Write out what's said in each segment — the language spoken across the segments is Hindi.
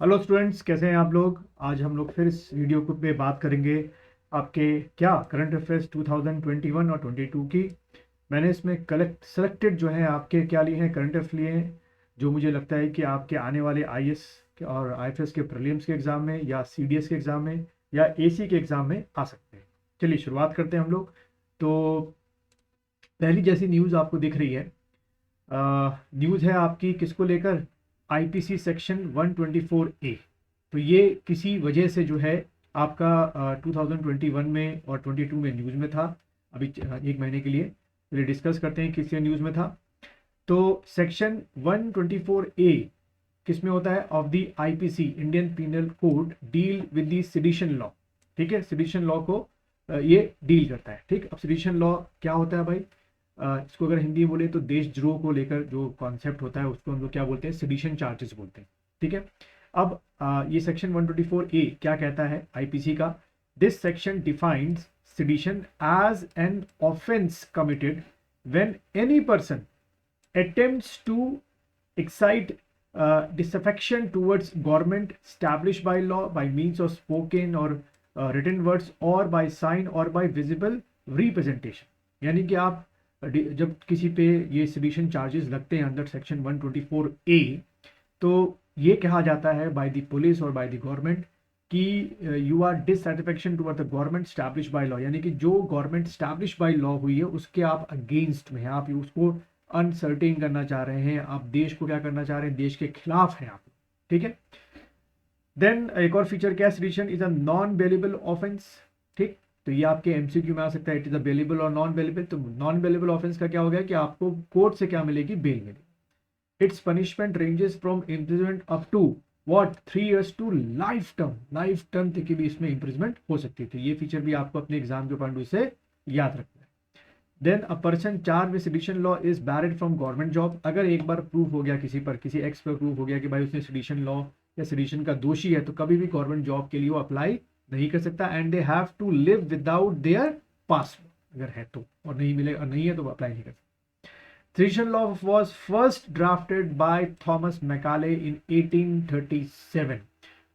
हेलो स्टूडेंट्स, कैसे हैं आप लोग। आज हम लोग फिर इस वीडियो को पे बात करेंगे आपके क्या करंट अफेयर्स 2021 और 22 की। मैंने इसमें कलेक्ट सेलेक्टेड जो है आपके क्या लिए हैं, करंट अफेयर लिए हैं जो मुझे लगता है कि आपके आने वाले आईएएस और आईएफएस के प्रीलिम्स के एग्ज़ाम में या सीडीएस के एग्ज़ाम में या एसी के एग्ज़ाम में आ सकते हैं। चलिए शुरुआत करते हैं हम लोग। तो पहली जैसी न्यूज़ आपको दिख रही है, न्यूज़ है आपकी किसको लेकर, आईपीसी सेक्शन 124 ए। तो ये किसी वजह से जो है आपका 2021 में और 22 में न्यूज़ में था। अभी एक महीने के लिए चलिए डिस्कस करते हैं किस न्यूज़ में था। तो सेक्शन 124 ए किस में होता है, of the IPC Indian penal code deal with the sedition law. ठीक है, सेडिशन लॉ को ये डील करता है। ठीक, अब सेडिशन लॉ क्या होता है भाई, इसको अगर हिंदी में बोले तो देशद्रोह को लेकर जो कॉन्सेप्ट होता है उसको हम लोग क्या बोलते हैं, सेडिशन चार्जेस बोलते हैं। ठीक है, अब ये सेक्शन 124 ए क्या कहता है आईपीसी का, this section defines sedition as an offence committed when any person attempts to excite disaffection towards government established by law by means of spoken or written words or by sign or by visible representation। यानी कि आप जब किसी पे ये सेडिशन चार्जेस लगते हैं अंडर सेक्शन 124 ए, तो ये कहा जाता है बाय द पुलिस और बाय द गवर्नमेंट कि you are dissatisfaction toward the government establish by law, यानी कि जो गवर्नमेंट स्टैब्लिश बाय लॉ हुई है उसके आप अगेंस्ट में हैं, आप उसको अनसर्टेन करना चाह रहे हैं, आप देश को क्या करना चाह रहे हैं, देश के खिलाफ हैं आप। ठीक है, देन एक और फीचर क्या, sedition is a non bailable offence. ठीक, तो ये आपके एमसीक्यू में आ सकता है, इट इज अ बेलेबल और नॉन बेलेबल। तो नॉन बेलेबल ऑफेंस का क्या हो गया कि आपको कोर्ट से क्या मिलेगी, बेल मिलेगी। It's punishment ranges from imprisonment up to what 3 years to life term, life term तक की भी इसमें इम्प्रिजमेंट हो सकती थी। ये फीचर भी आपको अपने एग्जाम के पॉइंट से याद रखना है। Then a person charge with sedition law is barred from government job. अगर एक बार प्रूफ हो गया किसी पर, किसी एक्स पर प्रूफ हो गया कि भाई उसने सेडिशन लॉ या सेडिशन का दोषी है, तो कभी भी गवर्नमेंट जॉब के लिए वो अप्लाई नहीं कर सकता। And they have to live without their passport, अगर है तो, और नहीं मिले और नहीं है तो अप्लाई नहीं कर सकता। Sedition law was first drafted by Thomas Macaulay in 1837।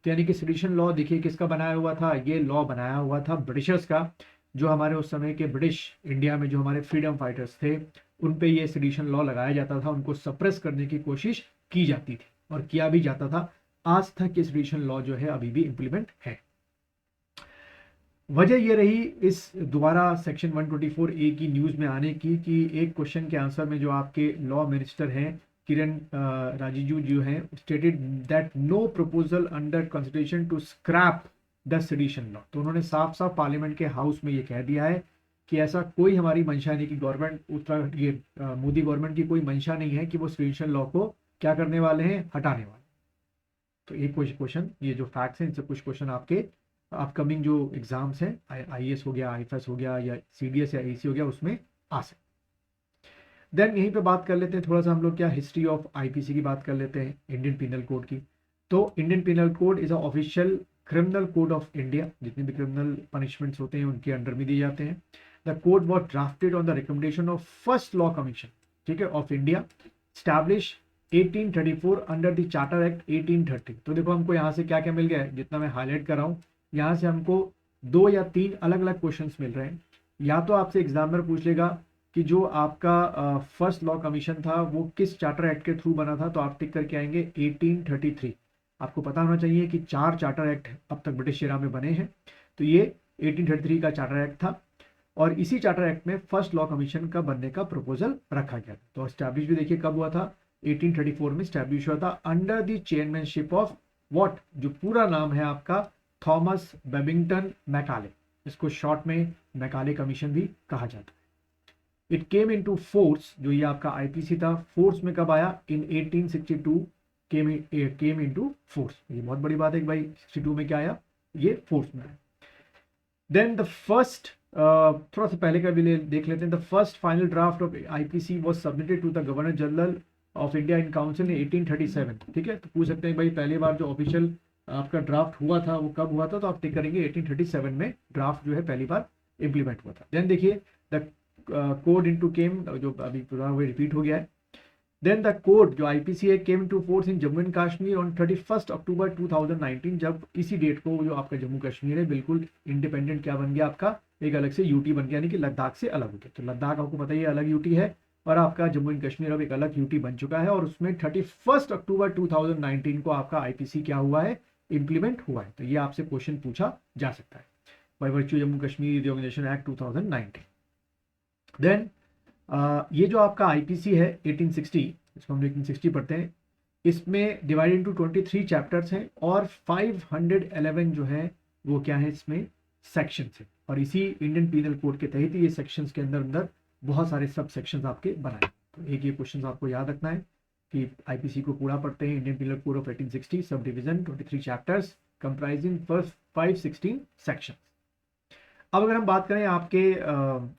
तो यानी कि सेडिशन लॉ देखिए किसका बनाया हुआ था, ये लॉ बनाया हुआ था ब्रिटिशर्स का, जो हमारे उस समय के ब्रिटिश इंडिया में जो हमारे फ्रीडम फाइटर्स थे उन पे ये सेडिशन लॉ लगाया जाता था, उनको सप्रेस करने की कोशिश की जाती थी और किया भी जाता था। आज तक ये सेडिशन लॉ जो है अभी भी इंप्लीमेंट है। वजह ये रही इस दोबारा सेक्शन 124 ए की न्यूज में आने की कि एक क्वेश्चन के आंसर में जो आपके लॉ मिनिस्टर हैं किरण रिजिजू जो हैं, stated that no proposal under consideration to scrap the sedition law. तो उन्होंने साफ साफ पार्लियामेंट के हाउस में ये कह दिया है कि ऐसा कोई हमारी मंशा नहीं, कि गवर्नमेंट उत्तराखंड ये मोदी गवर्नमेंट की कोई मंशा नहीं है कि वो सेडिशन लॉ को क्या करने वाले हैं, हटाने वाले। तो एक क्वेश्चन, ये जो फैक्ट्स हैं इनसे कुछ क्वेश्चन आपके अपकमिंग जो एग्जाम्स हैं, आईएएस हो गया, आईएफएस हो गया या सीडीएस या एसी हो गया, उसमें आ सकते। देन यहीं पे बात कर लेते हैं थोड़ा सा हम लोग क्या, हिस्ट्री ऑफ आईपीसी की बात कर लेते हैं, इंडियन पिनल कोड की। तो Indian penal code is a official criminal code of India, जितने भी क्रिमिनल पनिशमेंट्स होते हैं उनके अंडर में दिए जाते हैं। The code was drafted on the recommendation of first law commission, ठीक है, of India, establish 1834 under the charter act 1830। तो देखो हमको यहाँ से क्या क्या मिल गया है, जितना मैं हाईलाइट कर रहा हूँ यहाँ से हमको 2 या 3 अलग अलग क्वेश्चंस मिल रहे हैं। या तो आपसे एग्जामिनर पूछ लेगा कि जो आपका फर्स्ट लॉ कमीशन था वो किस चार्टर एक्ट के थ्रू बना था, तो आप टिक करके आएंगे 1833। आपको पता होना चाहिए कि 4 चार्टर एक्ट अब तक ब्रिटिश एरा में बने हैं, तो ये 1833 का चार्टर एक्ट था और इसी चार्टर एक्ट में फर्स्ट लॉ कमीशन का बनने का प्रपोजल रखा गया। तो स्टैब्लिश भी देखिए कब हुआ था, 1834 में स्टैब्लिश हुआ था under the chairmanship of what, जो पूरा नाम है आपका थॉमस बेबिंगटन मैकाले, इसको शॉर्ट में मैकाले कमीशन भी कहा जाता है। इट केम इनटू फोर्स, जो ये आपका आईपीसी था, फोर्स में कब आया, इन 1862 केम इनटू फोर्स। ये बहुत बड़ी बात है कि भाई 62 में क्या आया, ये फोर्स में आया। देन द फर्स्ट, थोड़ा सा पहले का भी देख लेते हैं, the first final draft of IPC was submitted to the Governor General of India in Council in 1837। ठीक है, तो पूछ सकते हैं भाई पहली बार जो ऑफिशियल आपका ड्राफ्ट हुआ था वो कब हुआ था, तो आप टिक करेंगे 1837 में ड्राफ्ट जो है पहली बार इंप्लीमेंट हुआ था। देन देखिए द कोड इनटू केम, जो अभी पूरा हुआ रिपीट हो गया है, देन द कोड जो आईपीसी है came to force in Jammu and Kashmir on 31 October 2019, जब इसी डेट को जो आपका जम्मू कश्मीर है बिल्कुल इंडिपेंडेंट क्या बन गया, आपका एक अलग से यूटी बन गया, यानी कि लद्दाख से अलग हो गया। तो लद्दाख आपको पता ही है अलग यूटी है, और आपका जम्मू एंड कश्मीर अब एक अलग यूटी बन चुका है, और उसमें 31 अक्टूबर 2019 को आपका आईपीसी क्या हुआ है, इम्प्लीमेंट हुआ है। तो ये आपसे क्वेश्चन पूछा जा सकता है, by virtue Jammu Kashmir reorganisation act 2019। Then ये जो आपका आईपीसी है 1860, इसको हम 1860 पढ़ते हैं, इसमें डिवाइड इनटू 23 चैप्टर्स हैं, और 511 जो है वो क्या है, इसमें सेक्शंस है, और इसी इंडियन पीनल कोड के तहत ये सेक्शंस के अंदर अंदर बहुत सारे सब सेक्शंस आपके बनाए। तो एक ये क्वेश्चन आपको याद रखना है कि आईपीसी को पूरा पढ़ते हैं, Indian penal code of 1860, sub division 23 chapters comprising first 516 section. अब अगर हम बात करें आपके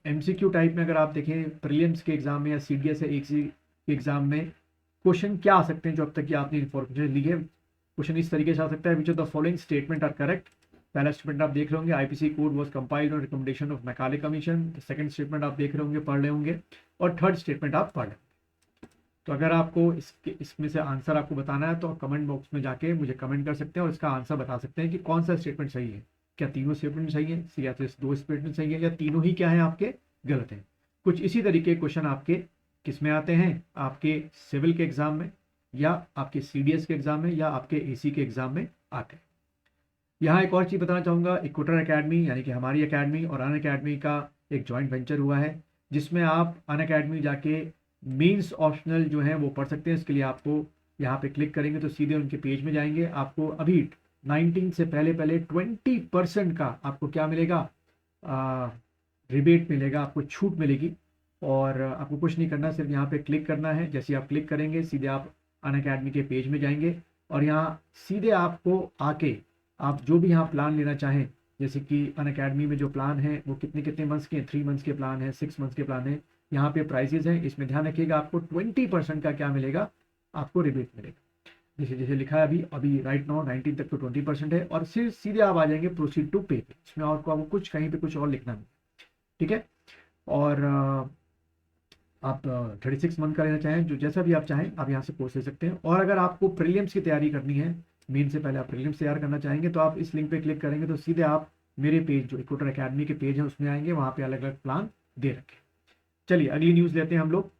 एमसीक्यू टाइप में, अगर आप देखें प्रीलिम्स के एग्जाम में या सीडीएस या एसी के एग्जाम में क्वेश्चन क्या आ सकते हैं, जो अब तक की आपने इन्फॉर्मेशन ली है, क्वेश्चन इस तरीके से आ सकता है, which of the following statement are correct. पहला स्टेटमेंट आप देख रहे होंगे, IPC code was compiled on recommendation of Macaulay commission. Second statement आप देख रहे होंगे, पढ़ रहे होंगे, और थर्ड स्टेटमेंट आप पढ़ रहे होंगे। तो अगर आपको इसमें से आंसर आपको बताना है तो आप कमेंट बॉक्स में जाके मुझे कमेंट कर सकते हैं और इसका आंसर बता सकते हैं कि कौन सा स्टेटमेंट सही है। क्या तीनों स्टेटमेंट सही है, या तो दो स्टेटमेंट सही है, या तीनों ही क्या है आपके गलत हैं। कुछ इसी तरीके क्वेश्चन आपके किस में आते हैं, आपके सिविल के एग्जाम में, या आपके सीडीएस के एग्जाम में, या आपके एसी के एग्जाम में आते हैं। यहाँ एक और चीज़ बताना चाहूँगा, इक्वेटर एकेडमी यानी कि हमारी एकेडमी और अन अकेडमी का एक जॉइंट वेंचर हुआ है, जिसमें आप अन अकेडमी जाके मेंस ऑप्शनल जो है वो पढ़ सकते हैं। इसके लिए आपको यहाँ पे क्लिक करेंगे तो सीधे उनके पेज में जाएंगे। आपको अभी 19 से पहले 20% का आपको क्या मिलेगा, रिबेट मिलेगा, आपको छूट मिलेगी, और आपको कुछ नहीं करना, सिर्फ यहाँ पे क्लिक करना है। जैसे आप क्लिक करेंगे सीधे आप अन अकेडमी के पेज में जाएंगे, और यहाँ सीधे आपको आके आप जो भी यहाँ प्लान लेना चाहें, जैसे कि अन अकेडमी में जो प्लान है वो कितने मंथ्स के हैं, 3 मंथ्स के प्लान है, 6 मंथ्स के प्लान है, यहाँ पे प्राइसेस हैं। इसमें ध्यान रखिएगा, आपको 20% का क्या मिलेगा, आपको रिबेट मिलेगा। जैसे जैसे लिखा है अभी राइट नाउ 19 तक तो 20% है, और सिर्फ सीधे आप आ जाएंगे प्रोसीड टू पे पे। इसमें आपको कुछ कहीं पे कुछ और लिखना नहीं, ठीक है। और आप 36 मंथ का लेना चाहें, जो जैसा भी आप चाहें आप यहाँ से कोर्स ले सकते हैं। और अगर आपको प्रीलिम्स की तैयारी करनी है, मेन से पहले आप प्रीलिम्स तैयार करना चाहेंगे, तो आप इस लिंक पे क्लिक करेंगे तो सीधे आप मेरे पेज जो इक्वेटर एकेडमी के पेज है उसमें आएंगे, वहाँ पे अलग अलग प्लान दे रखे। चलिए अगली न्यूज़ लेते हैं हम लोग।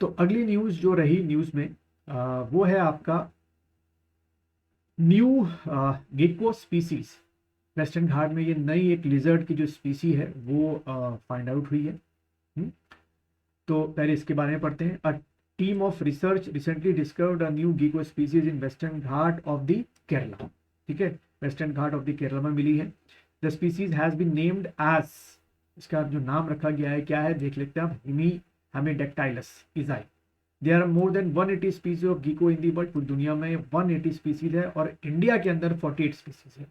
तो अगली न्यूज़ जो रही न्यूज़ में वो है आपका न्यू गेको स्पीसीज। वेस्टर्न घाट में ये नई एक लिजर्ड की जो स्पीसी है वो फाइंड आउट हुई है। तो पहले इसके बारे में पढ़ते हैं। A team of research recently discovered a new gecko species in western ghat of the Kerala. ठीक है, western ghat of the Kerala में मिली है। The species has been named as, इसका जो नाम रखा गया है क्या है देख लेते हैं आप, हेमीडेक्टाइलस इजाई। There are more than 180 species of gecko in the world. पूरी दुनिया में 180 स्पीसीज है, और इंडिया के अंदर 48 स्पीसीज है।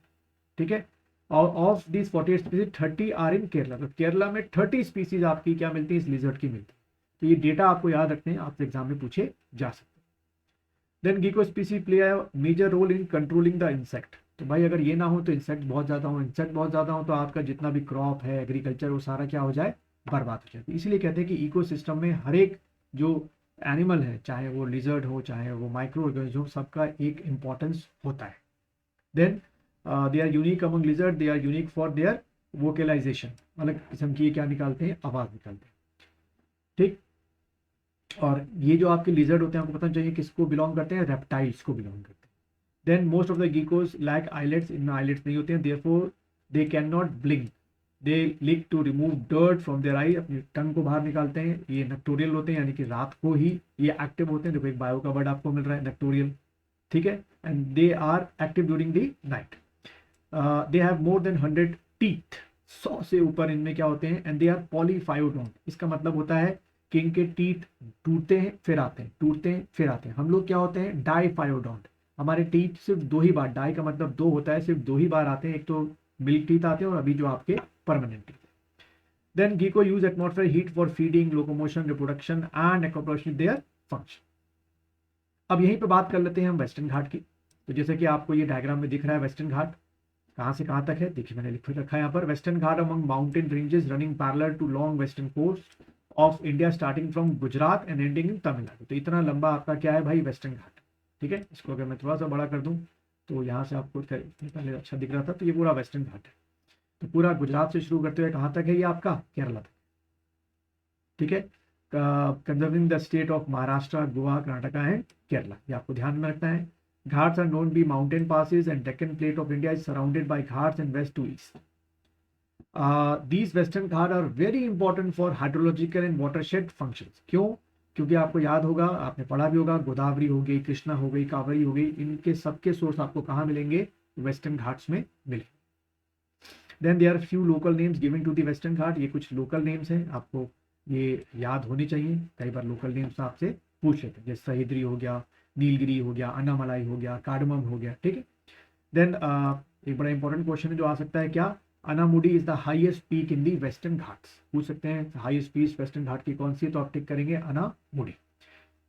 ठीक है, और of this 48 species 30 are in Kerala. तो केरला में 30 स्पीसीज आपकी क्या मिलती है, इस लिजर्ड की मिलती है। तो ये डेटा आपको याद रखने हैं, आपसे एग्जाम में पूछे जा सकते हैं। Then gecko species play a major role in controlling the insect. तो भाई अगर ये ना हो तो इंसेक्ट बहुत ज़्यादा हो, इंसेक्ट बहुत ज़्यादा हो तो आपका जितना भी क्रॉप है, एग्रीकल्चर, वो सारा क्या हो जाए, बर्बाद हो जाए। तो इसलिए कहते हैं कि इकोसिस्टम में हर एक जो एनिमल है, चाहे वो लिजर्ड हो, चाहे वो माइक्रो ऑर्गेनिज्म हो, सबका एक इंपॉर्टेंस होता है। Then they are unique among lizard, they are unique for their vocalisation, अलग किस्म की क्या निकालते हैं, आवाज़ निकालते हैं। ठीक, और ये जो आपके लिजर्ड होते हैं आपको पता चाहिए किसको बिलोंग करते हैं, रेप्टाइल्स को बिलोंग करते हैं। Then most of the geckos lack eyelids, इनमें आइलेट्स नहीं होते हैं, therefore they can not blink, they lick to remove dirt from their eye, अपनी टंग को बाहर निकालते हैं। ये नक्टोरियल होते हैं, यानी कि रात को ही ये एक्टिव होते हैं। देखो एक बायो का वर्ड आपको मिल रहा है, नक्टोरियल। ठीक है, and they are active during the night. They have more than 100 teeth, 100 से ऊपर इनमें क्या होते हैं, एंड दे आर पॉलीफायोडोंट। इसका मतलब होता है कि इनके टीथ टूटते हैं फिर आते हैं, टूटते हैं फिर आते हैं। हम लोग क्या होते हैं, डाईफायोडोंट। हमारे टीथ सिर्फ 2 ही बार, डाई का मतलब 2 होता है, सिर्फ 2 ही बार आते हैं। एक तो मिल्क टीथ आते हैं, और अभी जो आपके permanent teeth. Then gecko use atmosphere heat for feeding, locomotion, reproduction and exploration their function. अब यहीं पे बात कर लेते हैं हम वेस्टर्न घाट की। तो जैसे कि आपको ये डायग्राम में दिख रहा है वेस्टर्न घाट कहाँ से कहाँ तक है, देखिए मैंने लिख रखा है यहाँ पर। Western ghat among mountain ranges running parallel to long western coast of India starting from Gujarat and ending in Tamil Nadu. तो इतना लंबा आपका क्या है भाई, वेस्टर्न घाट। ठीक है, इसको अगर मैं थोड़ा सा बड़ा कर दूं तो यहाँ से आपको पहले अच्छा दिख रहा था, तो ये पूरा वेस्टर्न घाट है। तो पूरा गुजरात से शुरू करते हुए कहाँ तक है ये आपका, केरला तक। ठीक है, conserving the state of Maharashtra, Goa, Karnataka and Kerala, ये आपको ध्यान में रखना है। Ghats are known be mountain passes and Deccan plate of India is surrounded by ghats and west to east. These western Ghats are very important for hydrological and watershed functions। क्यों? क्योंकि आपको याद होगा, आपने पढ़ा भी होगा, गोदावरी हो गई, कृष्णा हो गई, कावेरी हो गई, इनके सबके सोर्स आपको कहाँ मिलेंगे, वेस्टर्न घाट्स में मिलेंगे। Then there are few local names given to the western Ghat. ये कुछ लोकल नेम्स हैं, आपको ये याद होने चाहिए। कई बार लोकल नेम्स आपसे पूछ लेते हैं, जैसे सह्याद्री हो गया, नीलगिरी हो गया, अन्नामलाई हो गया, कार्डमम हो गया। ठीक है, देन एक बड़ा इंपॉर्टेंट क्वेश्चन है जो आ सकता है, क्या Anamudi is the highest peak in the western Ghats. पूछ सकते हैं हाईएस्ट पीक वेस्टर्न घाट की कौन सी है, तो आप टिक करेंगे अनामुडी।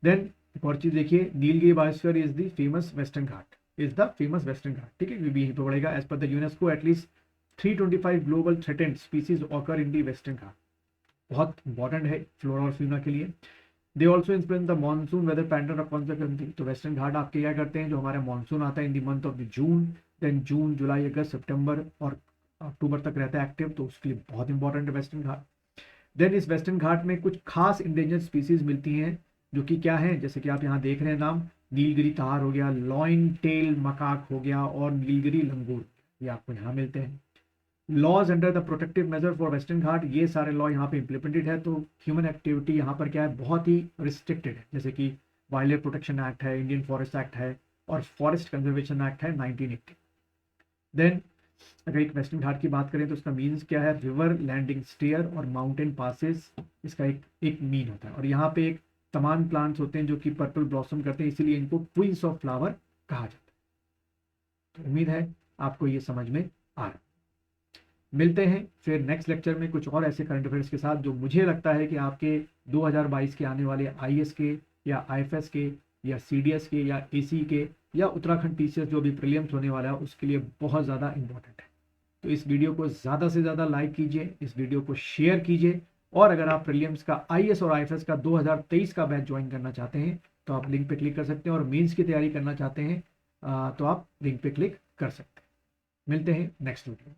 देन एक और चीज देखिए, Nilgiri biosphere is the famous western Ghat, is the famous western Ghat. ठीक है, भी यहीं पे पड़ेगा। As per the UNESCO at least 325 global threatened species occur in the western Ghat. बहुत इंपॉर्टेंट है फ्लोरा और फ्यूना के लिए। They also influence the monsoon weather pattern of country. तो वेस्टर्न घाट आपके क्या करते हैं, जो हमारा मानसून आता है in the month of the June, then जून, जुलाई, अगस्त, सितंबर और अक्टूबर तक रहता है एक्टिव, तो उसके लिए बहुत इंपॉर्टेंट है वेस्टर्न घाट। देन इस वेस्टर्न घाट में कुछ खास इंडेंजर्ड स्पीसीज मिलती हैं, जो कि क्या है, जैसे कि आप यहाँ देख रहे हैं नाम, नीलगिरी तार हो गया, लॉइन टेल मकाक हो गया और नीलगिरी लंगूर, ये आपको यहाँ मिलते हैं। Laws under the protective measure for western Ghat, ये सारे लॉ यहाँ पे इम्प्लीमेंटेड है। तो ह्यूमन एक्टिविटी यहाँ पर क्या है, बहुत ही रिस्ट्रिक्टेड है, जैसे कि वाइल्ड लाइफ प्रोटेक्शन एक्ट है, इंडियन फॉरेस्ट एक्ट है और फॉरेस्ट कंजर्वेशन एक्ट है 1980। देन अगर एक वेस्टर्न घाट की बात करें तो उसका मीन्स क्या है, रिवर लैंडिंग स्टेयर और माउंटेन पासेस, इसका एक मीन होता है। और यहाँ पे एक तमाम प्लांट्स होते हैं जो कि पर्पल ब्लॉसम करते हैं, इसीलिए इनको क्वींस ऑफ फ्लावर कहा जाता है। तो उम्मीद है आपको ये समझ में आ रहा है। मिलते हैं फिर नेक्स्ट लेक्चर में कुछ और ऐसे करंट अफेयर्स के साथ जो मुझे लगता है कि आपके 2022 के आने वाले आईएएस के या आईएफएस के या सीडीएस के या एसी के या उत्तराखंड टीसीएस जो भी प्रीलिम्स होने वाला है उसके लिए बहुत ज़्यादा इंपॉर्टेंट है। तो इस वीडियो को ज़्यादा से ज़्यादा लाइक कीजिए, इस वीडियो को शेयर कीजिए, और अगर आप प्रीलिम्स का आईएएस और आईएफएस का 2023 का बैच ज्वाइन करना चाहते हैं तो आप लिंक पे क्लिक कर सकते हैं, और मेंस की तैयारी करना चाहते हैं तो आप लिंक पे क्लिक कर सकते हैं। मिलते हैं नेक्स्ट वीडियो में।